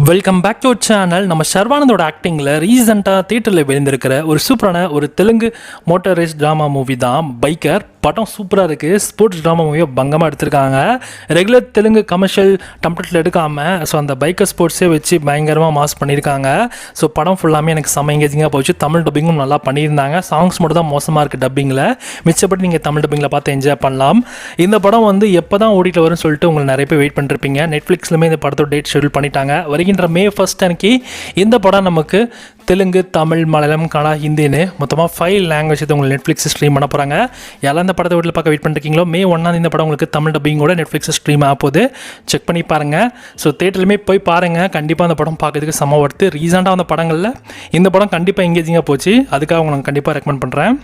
Welcome back to channel. நம்ம ஷர்வானந்தோட ஆக்டிங்கில் ரீசெண்டாக தியேட்டரில் வெளிந்திருக்கிற ஒரு சூப்பரான ஒரு Telugu motor race drama movie தான் பைக்கர். படம் சூப்பராக இருக்குது. ஸ்போர்ட்ஸ் ட்ராமா மூவியை பங்கமாக எடுத்திருக்காங்க. ரெகுலர் தெலுங்கு கமர்ஷியல் டெம்ப்ளேட்டில் எடுக்காமல் ஸோ அந்த பைக்கர் ஸ்போர்ட்ஸே வச்சு பயங்கரமாக மாஸ் பண்ணியிருக்காங்க. ஸோ படம் ஃபுல்லாமே எனக்கு செம்ம எங்கேஜிங்காக போச்சு. தமிழ் டப்பிங்கும் நல்லா பண்ணியிருந்தாங்க. சாங்ஸ் மட்டும் தான் மோசமாக இருக்குது டப்பிங்கில். மிச்சப்படி நீங்கள் தமிழ் டப்பிங்கில் பார்த்து என்ஜாய் பண்ணலாம். இந்த படம் வந்து எப்போ தான் ஓடிட்டு வரும்னு சொல்லிட்டு உங்களுக்கு நிறைய பேர் வெயிட் பண்ணிருப்பீங்க. நெட்ஃப்ளிக்ஸ்லுமே இந்த படத்தோட டேட் ஷெடியூல் பண்ணிட்டாங்க. வருகின்ற மே 1 அன்னைக்கு இந்த படம் நமக்கு தெலுங்கு, தமிழ், மலையாளம், கன்னடா, ஹிந்தின்னு மொத்தமாக 5 லாங்குவேஜ் உங்களுக்கு நெட்ஃப்ளிக்ஸ் ஸ்ட்ரீம் பண்ண போகிறாங்க. யாரெல்லாம் இந்த படத்தை வீட்டில் பார்க்க வெயிட் பண்ணிருக்கீங்களோ மே 1 இந்த படம் உங்களுக்கு தமிழ் டப்பிங்கோட நெட்ஃப்ளிக்ஸ் ஸ்ட்ரீம் ஆக போகுது. செக் பண்ணி பாருங்கள். ஸோ தேட்டர்லையுமே போய் பாருங்கள். கண்டிப்பாக அந்த படம் பார்க்கறதுக்கு செம்ம ஒர்த்து. ரீசெண்டாக அந்த படங்களில் இந்த படம் கண்டிப்பாக எங்கேஜிங்காக போச்சு. அதுக்காக உங்களுக்கு கண்டிப்பாக ரெக்கமெண்ட் பண்ணுறேன்.